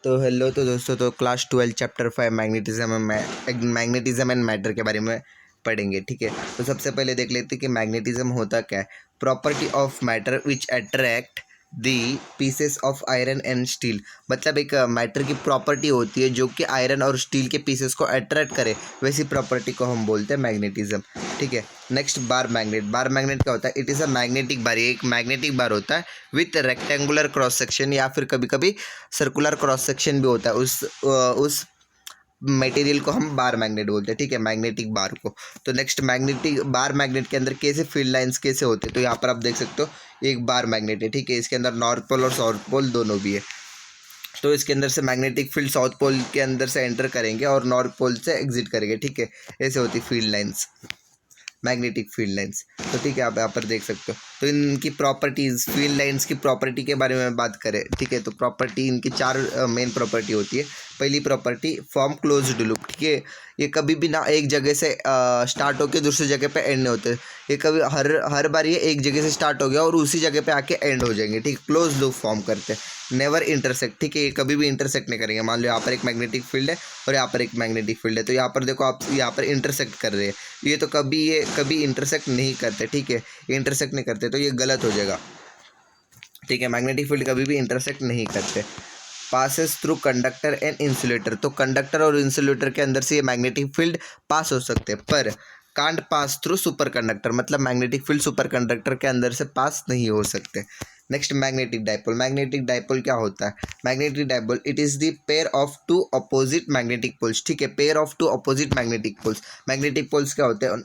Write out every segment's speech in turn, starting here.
तो हेलो तो दोस्तों, तो class 12 chapter 5 magnetism and matter के बारे में पढ़ेंगे। ठीक है, तो सबसे पहले देख लेते हैं कि मैग्नेटिज्म होता क्या है। Property of matter which attract the pieces of iron and steel. मतलब एक मैटर की प्रॉपर्टी होती है जो कि आयरन और स्टील के पीसेस को अट्रैक्ट करे, वैसी प्रॉपर्टी को हम बोलते हैं मैग्नेटिज्म। ठीक है, next bar magnet. Bar magnet क्या होता है? इट इज़ अ मैग्नेटिक बार। ये एक मैग्नेटिक बार होता है विथ रेक्टेंगुलर क्रॉस सेक्शन, या फिर कभी कभी सर्कुलर क्रॉस सेक्शन भी होता है। उस मटेरियल को हम बार मैग्नेट बोलते हैं। ठीक है, मैग्नेटिक बार को। तो नेक्स्ट मैग्नेटिक बार मैग्नेट के अंदर कैसे फील्ड लाइंस कैसे होते हैं, तो यहाँ पर आप देख सकते हो एक बार मैग्नेट है। ठीक है, इसके अंदर नॉर्थ पोल और साउथ पोल दोनों भी है। तो इसके अंदर से मैग्नेटिक फील्ड साउथ पोल के अंदर से एंटर करेंगे और नॉर्थ पोल से एग्जिट करेंगे। ठीक है, ऐसे होती field lines, magnetic field lines. तो ठीक है, आप यहाँ पर देख सकते हो। तो इनकी प्रॉपर्टीज़, फील्ड लाइंस की प्रॉपर्टी के बारे में बात करें। ठीक है, तो प्रॉपर्टी इनकी चार मेन प्रॉपर्टी होती है। पहली प्रॉपर्टी, फॉर्म क्लोज्ड लूप। ठीक है, ये कभी भी ना एक जगह से स्टार्ट होकर दूसरी जगह पे एंड नहीं होते। ये कभी हर बार ये एक जगह से स्टार्ट हो गया और उसी जगह पे आके एंड हो जाएंगे। ठीक, क्लोज लूप फॉर्म करते हैं। Never intersect. ठीक है, ये कभी भी इंटरसेक्ट नहीं करेंगे। मान लो यहाँ पर एक मैग्नेटिक फील्ड है और यहाँ पर एक मैग्नेटिक फील्ड है, तो यहाँ पर देखो आप यहाँ पर इंटरसेक्ट कर रहे हैं। ये कभी इंटरसेक्ट नहीं करते। ठीक है, इंटरसेक्ट नहीं करते तो ये गलत हो जाएगा। ठीक है, मैग्नेटिक फील्ड कभी भी इंटरसेक्ट नहीं करते। Passes through conductor and insulator. तो कंडक्टर और इंसुलेटर के अंदर से ये मैग्नेटिक फील्ड पास हो सकते हैं, पर can't pass through superconductor. मतलब मैग्नेटिक फील्ड सुपर कंडक्टर के अंदर से पास नहीं हो सकते। Next magnetic dipole. Magnetic dipole क्या होता है? Magnetic dipole, it is the pair of two opposite magnetic poles. ठीक है, pair of two opposite magnetic poles. Magnetic poles क्या होते हैं?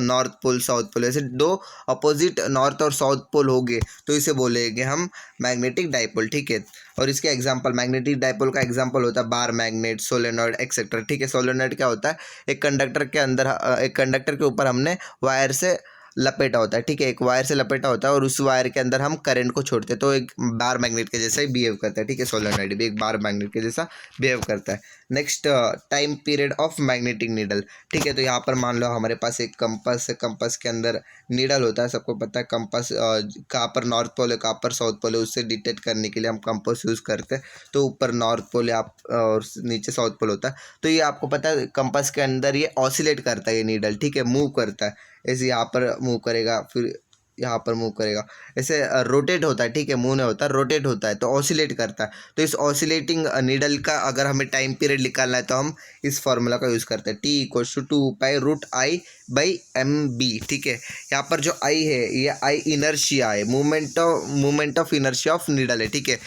North pole, south pole. ऐसे दो अपोजिट नॉर्थ और साउथ पोल हो गए तो इसे बोलेंगे हम मैग्नेटिक डाइपोल। ठीक है, और इसके एग्जांपल, मैग्नेटिक डाइपोल का एग्जांपल होता है बार मैग्नेट, सोलेनॉइड एक्सेट्रा। ठीक है, सोलेनॉइड क्या होता है? एक कंडक्टर के अंदर, एक कंडक्टर के ऊपर हमने वायर से लपेटा होता है। ठीक है, एक वायर से लपेटा होता है और उस वायर के अंदर हम करंट को छोड़ते हैं, तो एक बार मैग्नेट के जैसा ही बिहेव करता है। ठीक है, सोलेनॉइड भी एक बार मैग्नेट के जैसा बिहेव करता है। Next, time period of magnetic needle. ठीक है, तो यहाँ पर मान लो हमारे पास एक कंपास है, कंपास के अंदर नीडल होता है। सबको पता है कंपास कहाँ पर नॉर्थ पोल है, कहाँ पर साउथ पोल है, उससे डिटेक्ट करने के लिए हम कंपास यूज़ करते हैं। तो ऊपर नॉर्थ पोल है और नीचे साउथ पोल होता है। तो ये आपको पता है कंपास के अंदर ये ऑसिलेट करता है, ये नीडल। ठीक है, मूव करता है। ऐसे यहाँ पर मूव करेगा, फिर यहाँ पर मूव करेगा, ऐसे रोटेट होता है। ठीक है, मूव नहीं होता, रोटेट होता है, तो ऑसिलेट करता है। तो इस ऑसिलेटिंग नीडल का अगर हमें टाइम पीरियड निकालना है तो हम इस फॉर्मूला का यूज़ करते हैं, T=2π√I/mb। ठीक है, यहाँ पर जो आई है ये आई इनर्शिया है, movement of inertia of needle है। ठीक है,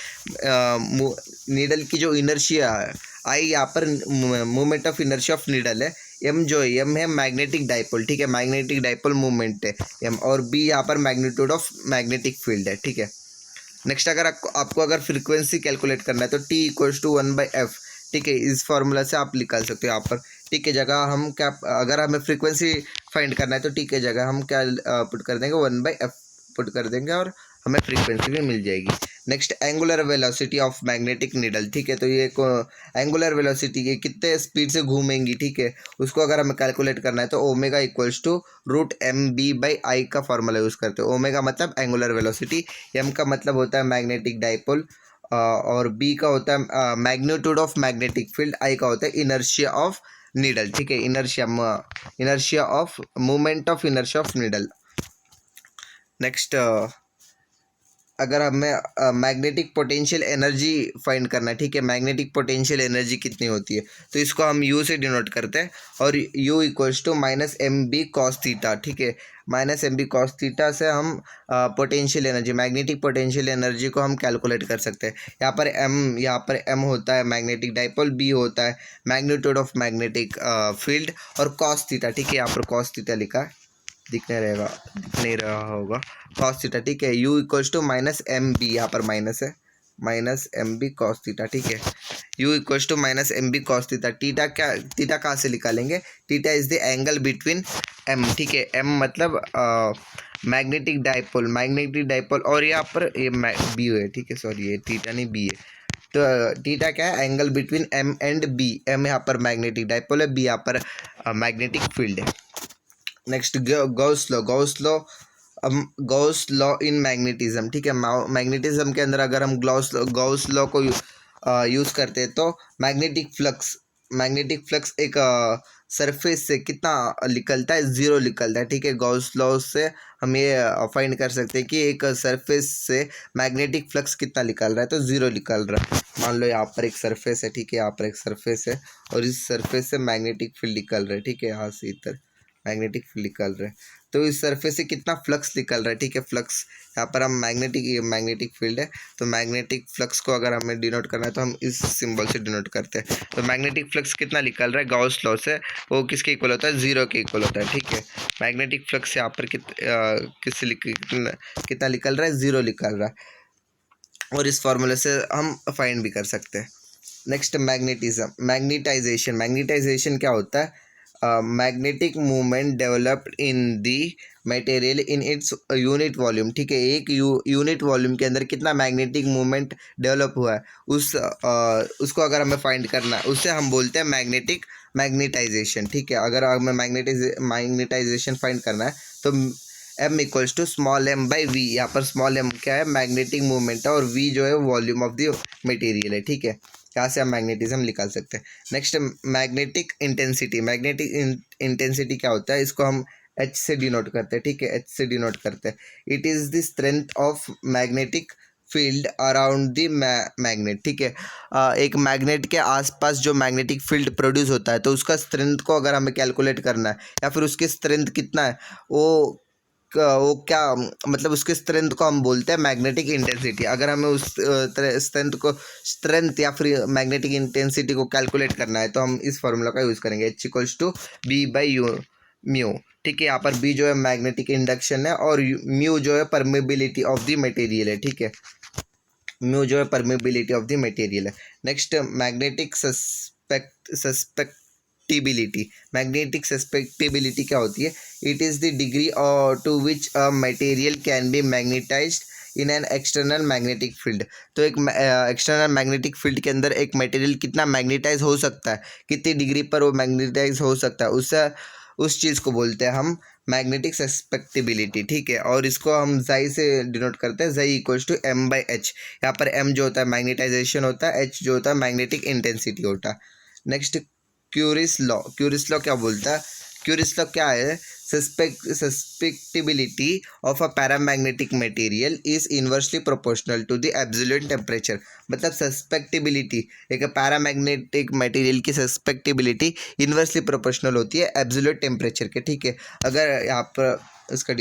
नीडल की जो इनर्शिया है, आई यहाँ पर movement of inertia of needle है। एम जो है, एम है मैग्नेटिक डाइपोल। ठीक है, मैग्नेटिक डाइपोल मूवमेंट है एम, और बी यहाँ पर मैग्नीट्यूड ऑफ मैग्नेटिक फील्ड है। ठीक है, नेक्स्ट अगर आपको अगर फ्रीक्वेंसी कैलकुलेट करना है तो T=1/F। ठीक है, इस फॉर्मूला से आप निकाल सकते हो। यहाँ पर टी के जगह हम क्या, अगर हमें फ्रीक्वेंसी फाइंड करना है तो टी के जगह हम क्या पुट कर देंगे, 1/F पुट कर देंगे और हमें फ्रीक्वेंसी भी मिल जाएगी। Next, angular velocity of magnetic needle. ठीक है, तो ये एंगुलर वेलोसिटी के कितने स्पीड से घूमेंगी, ठीक है, उसको अगर हमें कैलकुलेट करना है तो ω=√mb/I का फॉर्मूला यूज़ करते हैं। ओमेगा मतलब एंगुलर वेलोसिटी, एम का मतलब होता है मैग्नेटिक डाइपोल, और बी का होता है मैग्नीट्यूड ऑफ मैग्नेटिक फील्ड, आई का होता है इनर्शिया ऑफ नीडल। ठीक है, inertia of movement of inertia of needle. Next, अगर हमें मैग्नेटिक पोटेंशियल एनर्जी फाइंड करना है, ठीक है, मैग्नेटिक पोटेंशियल एनर्जी कितनी होती है, तो इसको हम यू से डिनोट करते हैं, और U equals to -mb cos theta. ठीक है, -mb cos थीटा से हम potential energy, magnetic potential energy को हम कैलकुलेट कर सकते हैं। यहाँ पर m होता है मैग्नेटिक डाइपोल, b होता है मैग्नीट्यूड ऑफ मैग्नेटिक फील्ड, और cos थीटा। ठीक है, यहाँ पर cos थीटा लिखा है, दिख नहीं रहा होगा, cos थीटा। ठीक है, u इक्वल्स टू -mb, यहाँ पर माइनस है, -mb cos थीटा। ठीक है, u equals to -mb cos theta. Theta कहाँ से निकालेंगे? Theta is the angle between m। ठीक है, m मतलब मैग्नेटिक डाइपोल, और यहाँ पर ये बी है। ठीक है, सॉरी, ये थीटा नहीं, बी है। तो थीटा क्या है? Angle between m and b। m यहाँ पर मैग्नेटिक डाइपोल है, b यहाँ पर मैग्नेटिक फील्ड है। Next, Gauss law in magnetism. ठीक है, मैग्नेटिज्म के अंदर अगर हम गॉस लॉ को यूज़ करते हैं तो मैग्नेटिक फ्लक्स एक सरफेस से कितना निकलता है, ज़ीरो निकलता है, ठीक है। गॉस लॉ से हम ये फाइंड कर सकते हैं कि एक सरफेस से मैग्नेटिक फ्लक्स कितना निकल रहा है, तो ज़ीरो निकल रहा है। मान लो यहाँ पर एक सरफेस है, ठीक है, यहाँ पर एक सरफेस है और इस सरफेस से मैग्नेटिक फील्ड निकल रहा है, ठीक है, यहाँ से इधर मैग्नेटिक फील्ड निकल रहा है, तो इस सरफेस से कितना फ्लक्स निकल रहा है, ठीक है। फ्लक्स यहाँ पर हम मैग्नेटिक फील्ड है, तो मैग्नेटिक फ्लक्स को अगर हमें डिनोट करना है तो हम इस सिंबल से डिनोट करते हैं। तो मैग्नेटिक फ्लक्स कितना निकल रहा है गॉस लॉ से, वो किसके इक्वल होता है, ज़ीरो के इक्वल होता है, ठीक है। मैग्नेटिक फ्लक्स यहाँ पर कितना निकल रहा है, ज़ीरो निकल रहा है, और इस फॉर्मूले से हम फाइंड भी कर सकते हैं। नेक्स्ट मैग्नेटाइजेशन क्या होता है, magnetic movement developed in the material in its unit volume, ठीक है। एक यूनिट वॉल्यूम के अंदर कितना मैग्नेटिक मूवमेंट डेवलप हुआ है, उसको अगर हमें फाइंड करना है, उससे हम बोलते हैं मैग्नेटाइजेशन, ठीक है। अगर हमें मैग्नेटाइजेशन फाइंड करना है तो m equals to small m by V. यहाँ पर स्मॉल m क्या है, मैग्नेटिक मूवमेंट है, और v जो है वॉल्यूम ऑफ द मटेरियल है, ठीक है। यहाँ से हम मैग्नेटिज्म निकाल सकते हैं। नेक्स्ट मैग्नेटिक इंटेंसिटी क्या होता है, इसको हम H से डिनोट करते हैं, ठीक है, H से डिनोट करते हैं। It is the strength of magnetic field around the magnet, ठीक है। एक मैग्नेट के आसपास जो मैग्नेटिक फील्ड प्रोड्यूस होता है, तो उसका स्ट्रेंथ को अगर हमें कैलकुलेट करना है या फिर उसकी स्ट्रेंथ कितना है, वो क्या मतलब उसके स्ट्रेंथ को हम बोलते हैं मैग्नेटिक इंटेंसिटी। अगर हमें उस स्ट्रेंथ या फिर मैग्नेटिक इंटेंसिटी को कैलकुलेट करना है तो हम इस फॉर्मूला का यूज़ करेंगे, H equals to B by U mu, ठीक है। यहाँ पर बी जो है मैग्नेटिक इंडक्शन है और म्यू जो है परमेबिलिटी ऑफ द मटेरियल है, ठीक है। म्यू जो है परमेबिलिटी ऑफ द मटेरियल है। नेक्स्ट मैग्नेटिक सस्पेक्टिबिलिटी क्या होती है, it is the degree to which a material can be magnetized in an external magnetic field. तो एक एक्सटर्नल मैग्नेटिक फील्ड के अंदर एक मटेरियल कितना मैग्नेटाइज हो सकता है, कितनी डिग्री पर वो मैग्नेटाइज हो सकता है, उस चीज़ को बोलते हैं हम मैग्नेटिक सस्पेक्टिबिलिटी, ठीक है। और इसको हम जाई से डिनोट करते हैं, chi equals to m by H. यहाँ पर m जो होता है मैग्नेटाइजेशन होता है, h जो होता है मैग्नेटिक इंटेंसिटी होता है। नेक्स्ट क्यूरिस लॉ क्या बोलता है, क्यूरिस लॉ क्या है, susceptibility of a paramagnetic material is inversely proportional to the absolute temperature. मतलब सस्पेक्टिबिलिटी, एक पैरामैग्नेटिक मटेरियल की सस्पेक्टिबिलिटी इन्वर्सली प्रोपोर्शनल होती है एब्सोल्यूट टेम्परेचर के, ठीक है। अगर यहाँ पर इसका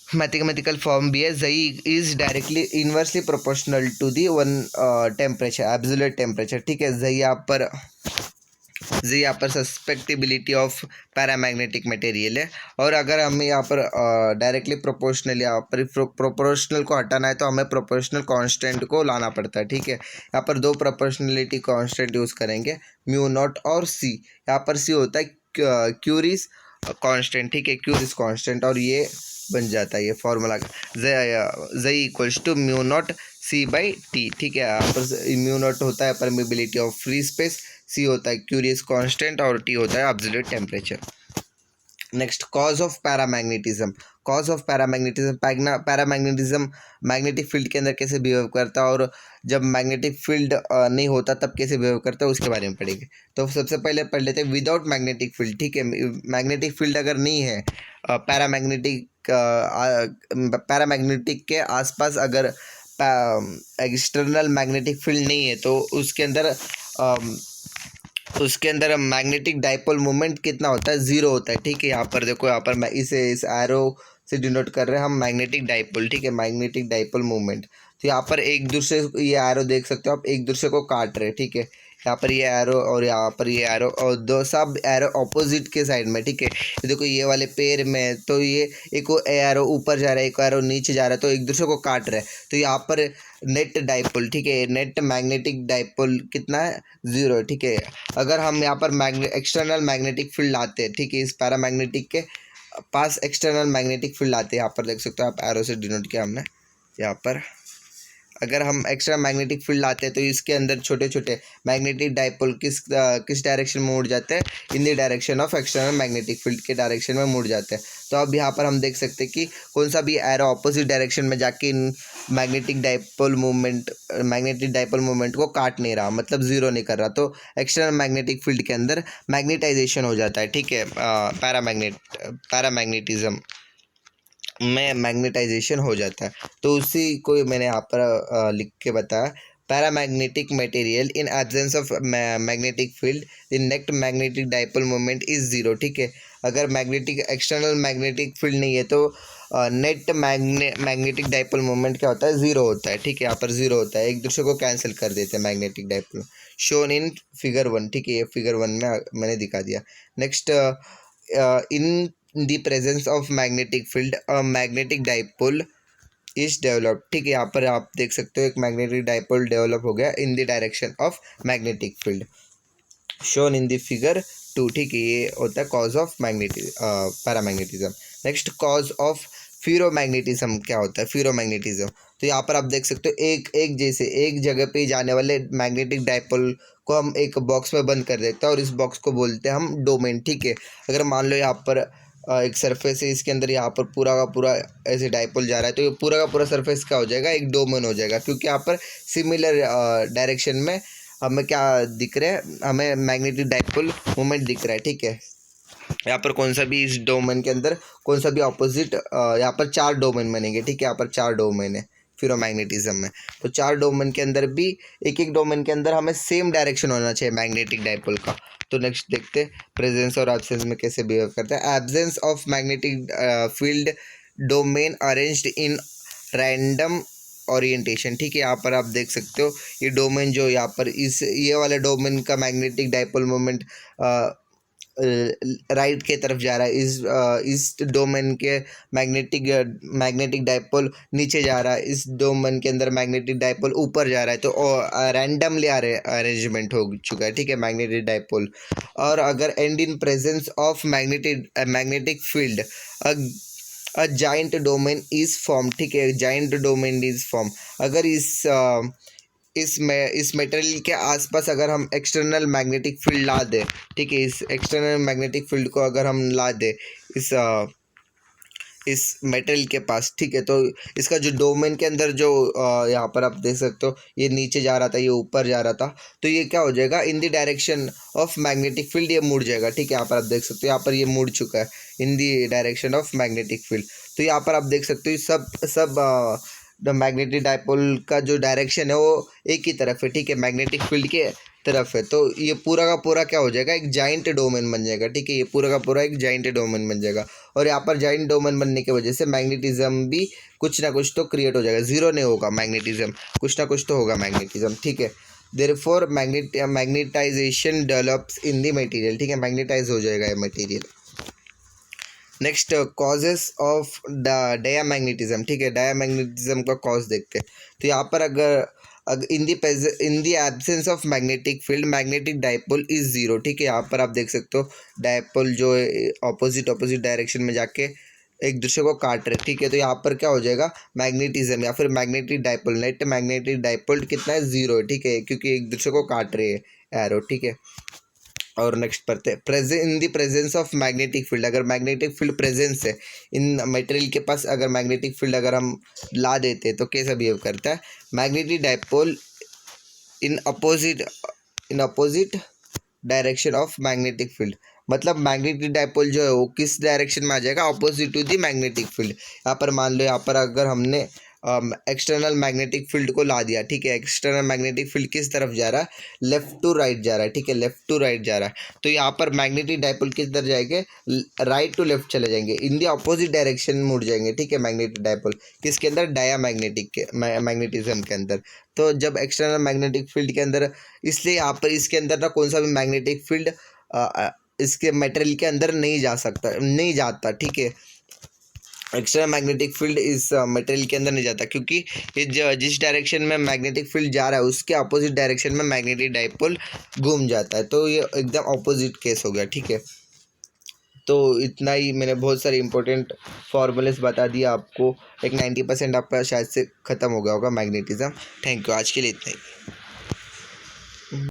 मैथमेटिकल फॉर्म भी है, chi is directly inversely proportional to the one temperature, absolute temperature, ठीक है। जई यहाँ पर सस्पेक्टिबिलिटी ऑफ पैरामैग्नेटिक मटेरियल है, और अगर हमें यहाँ पर डायरेक्टली प्रोपोर्शनल, यहाँ पर प्रोपोर्शनल को हटाना है तो हमें प्रोपोर्शनल कांस्टेंट को लाना पड़ता है, ठीक है। यहाँ पर दो प्रोपोर्शनलिटी कांस्टेंट यूज़ करेंगे, म्यू नॉट और सी। यहाँ पर सी होता है क्यूरिस कांस्टेंट, ठीक है, क्यूरिस कांस्टेंट, और ये बन जाता है ये formula chi equals to mu not C by T, ठीक है। यहाँ पर म्यू नॉट होता है permeability of free space, C होता है क्यूरियस कांस्टेंट, और टी होता है absolute temperature. Next cause of paramagnetism paramagnetism magnetic field के अंदर कैसे बिहेव करता है, और जब मैग्नेटिक फील्ड नहीं होता तब कैसे बिहेव करता है, उसके बारे में पढ़ेंगे। तो सबसे पहले पढ़ लेते हैं विदाउट मैग्नेटिक फील्ड, ठीक है। मैग्नेटिक फील्ड अगर नहीं है, पैरामैग्नेटिक के आसपास अगर एक्सटर्नल मैग्नेटिक फील्ड नहीं है तो उसके अंदर मैग्नेटिक डाइपोल मोमेंट कितना होता है, ज़ीरो होता है, ठीक है। यहाँ पर देखो, यहाँ पर मैं इस एरो से डिनोट कर रहे हैं हम मैग्नेटिक डाइपोल, ठीक है, मैग्नेटिक डाइपोल मूवमेंट। तो यहाँ पर एक दूसरे, ये एरो देख सकते हो आप, एक दूसरे को काट रहे हैं, ठीक है। यहाँ पर ये एरो और यहाँ पर ये एरो, और दो सब एरो ऑपोजिट के साइड में, ठीक है। तो देखो ये वाले पेड़ में तो ये एक एरो ऊपर जा रहा है, एक एरो नीचे जा रहा है, तो एक दूसरे को काट रहे हैं। तो यहाँ पर नेट डाइपोल, ठीक है, नेट मैग्नेटिक डाइपोल कितना है, ज़ीरो है, ठीक है। अगर हम यहाँ पर एक्सटर्नल मैग्नेटिक फील्ड लाते हैं, ठीक है, इस पैरामैग्नेटिक के पास एक्सटर्नल मैग्नेटिक फील्ड लाते हैं, यहाँ पर देख सकते हो आप, एरो से डिनोट किया हमने यहाँ पर। अगर हम एक्स्ट्रा मैग्नेटिक फील्ड लाते हैं तो इसके अंदर छोटे छोटे मैग्नेटिक डाइपोल किस डायरेक्शन में मुड़ जाते हैं, इन the direction of external magnetic field के डायरेक्शन में मुड़ जाते हैं। तो अब यहाँ पर हम देख सकते हैं कि कौन सा भी एरो ऑपोजिट डायरेक्शन में जाके इन मैग्नेटिक डाइपोल मूवमेंट को काट नहीं रहा, मतलब ज़ीरो नहीं कर रहा। तो एक्सटर्नल मैग्नेटिक फील्ड के अंदर मैग्नेटाइजेशन हो जाता है, ठीक है। पैरामैग्नेटिज्म में मैग्नेटाइजेशन हो जाता है। तो उसी को मैंने यहाँ पर लिख के बताया। Paramagnetic material in absence of magnetic field the net magnetic dipole moment is zero, ठीक है। अगर एक्सटर्नल मैग्नेटिक फील्ड नहीं है तो नेट मैग्नेटिक डाइपोल मोमेंट क्या होता है, ज़ीरो होता है, ठीक है। यहाँ पर ज़ीरो होता है, एक दूसरे को कैंसिल कर देते हैं magnetic dipole. Shown in figure 1, ठीक है, ये फिगर 1 में मैंने दिखा दिया। Next, in the presence of magnetic field a magnetic dipole is developed, ठीक है। यहाँ पर आप देख सकते हो एक मैग्नेटिक डाइपोल डेवलप हो गया in the direction of magnetic field, shown in the figure 2, ठीक है। ये होता है cause of paramagnetism. Next, cause of ferromagnetism क्या होता है, फ्यूरोमैग्नेटिज्म। तो यहाँ पर आप देख सकते हो एक जगह पे जाने वाले मैग्नेटिक डाइपोल को हम एक बॉक्स में बंद कर देते हैं और इस बॉक्स को बोलते हैं हम डोमेन, ठीक है। अगर मान लो यहाँ पर एक सरफेस है, इसके अंदर यहाँ पर पूरा का पूरा ऐसे डाइपोल जा रहा है, तो ये पूरा का पूरा सरफेस क्या हो जाएगा, एक डोमेन हो जाएगा, क्योंकि यहाँ पर सिमिलर डायरेक्शन में हमें क्या दिख रहा है, हमें मैग्नेटिक डाइपोल मूवमेंट दिख रहा है, ठीक है। यहाँ पर कौन सा भी इस डोमेन के अंदर कौन सा भी ऑपोजिट, यहाँ पर 4 डोमेन बनेंगे, ठीक है। यहाँ पर 4 डोमेन है फ्यूरोमैग्नेटिज्म में। तो 4 डोमेन के अंदर भी एक डोमेन के अंदर हमें सेम डायरेक्शन होना चाहिए मैग्नेटिक डाइपोल का। तो नेक्स्ट देखते हैं प्रेजेंस और एब्सेंस में कैसे बिहेव करता है। Absence of magnetic field domain arranged in random orientation, ठीक है। यहाँ पर आप देख सकते हो ये डोमेन जो यहाँ पर ये वाला डोमेन का मैग्नेटिक डाइपोल मोमेंट राइट के तरफ जा रहा है, इस डोमेन के मैग्नेटिक डाइपोल नीचे जा रहा है, इस डोमेन के अंदर मैग्नेटिक डाइपोल ऊपर जा रहा है। तो रैंडमली अरेंजमेंट हो चुका है, ठीक है, मैग्नेटिक डाइपोल। और अगर and in presence of magnetic field a giant domain is form, ठीक है, जाइंट डोमेन इज फॉर्म। अगर इस मटेरियल के आसपास अगर हम एक्सटर्नल मैग्नेटिक फील्ड ला दें, ठीक है, इस एक्सटर्नल मैग्नेटिक फील्ड को अगर हम ला दें इस मटेरियल के पास, ठीक है, तो इसका जो डोमेन के अंदर जो यहाँ पर आप देख सकते हो ये नीचे जा रहा था, ये ऊपर जा रहा था, तो ये क्या हो जाएगा, इन the direction of magnetic field ये मुड़ जाएगा, ठीक है। यहाँ पर आप देख सकते हो यहाँ पर ये मुड़ चुका है इन the direction of magnetic field. तो यहाँ पर आप देख सकते हो सब मैग्नेटिक डाइपोल का जो डायरेक्शन है वो एक ही तरफ है, ठीक है, मैग्नेटिक फील्ड के तरफ है। तो ये पूरा का पूरा क्या हो जाएगा, एक जाइंट डोमेन बन जाएगा, ठीक है, ये पूरा का पूरा एक जाइंट डोमेन बन जाएगा। और यहाँ पर जाइंट डोमेन बनने की वजह से मैग्नेटिज्म भी कुछ ना कुछ तो क्रिएट हो जाएगा, ज़ीरो नहीं होगा मैग्नेटिज्म, कुछ ना कुछ तो होगा मैग्नेटिज्म, ठीक है। Therefore magnetization develops in the material, ठीक है, मैग्नेटाइज हो जाएगा ये मटेरियल। नेक्स्ट, कॉजेस ऑफ डायामैग्नेटिज्म, ठीक है, डायामैग्नेटिज्म का कॉज देखते हैं। तो यहाँ पर अगर in the absence of magnetic field magnetic dipole is zero, ठीक है। यहाँ पर आप देख सकते हो डाइपोल जो ऑपोजिट डायरेक्शन में जाके एक दूसरे को काट रहे, ठीक है। तो यहाँ पर क्या हो जाएगा, मैग्नेटिज्म या फिर magnetic dipole, net magnetic dipole कितना है, ज़ीरो है, ठीक है, क्योंकि एक दूसरे को काट रहे हैं एरो, ठीक है। और नेक्स्ट पढ़ते हैं, in the presence of magnetic field, अगर मैग्नेटिक फील्ड प्रेजेंस है इन मटेरियल के पास, अगर मैग्नेटिक फील्ड अगर हम ला देते हैं तो कैसा बिहेव करता है, magnetic dipole in opposite direction of magnetic field, मतलब मैग्नेटिक डाइपोल जो है वो किस डायरेक्शन में आ जाएगा, opposite to the magnetic field. यहाँ पर मान लो यहाँ पर अगर हमने एक्सटर्नल मैग्नेटिक फील्ड को ला दिया, ठीक है, एक्सटर्नल मैग्नेटिक फील्ड किस तरफ जा रहा है, लेफ्ट टू राइट जा रहा है, ठीक है, लेफ्ट टू राइट जा रहा है। तो यहाँ पर मैग्नेटिक डाइपोल किस तरफ जाएंगे, राइट टू लेफ्ट चले जाएंगे, इन दी अपोजिट डायरेक्शन मुड़ जाएंगे, ठीक है, मैग्नेटिक डाइपोल किसके अंदर, डायामैग्नेटिक के मैग्नेटिज्म के अंदर। तो जब एक्सटर्नल मैग्नेटिक फील्ड के अंदर, इसलिए यहाँ पर इसके अंदर ना कौन सा भी मैग्नेटिक फील्ड इसके मटेरियल के अंदर नहीं जाता, ठीक है, एक्सटर्नल मैग्नेटिक फील्ड इस मटेरियल के अंदर नहीं जाता, क्योंकि ये जिस डायरेक्शन में मैग्नेटिक फील्ड जा रहा है उसके अपोजिट डायरेक्शन में मैग्नेटिक डाइपोल घूम जाता है। तो ये एकदम अपोजिट केस हो गया, ठीक है। तो इतना ही, मैंने बहुत सारे इंपॉर्टेंट फॉर्मूलेस बता दिया आपको। एक 90% आपका शायद से ख़त्म हो गया होगा मैग्नेटिज्म। थैंक यू, आज के लिए इतना ही।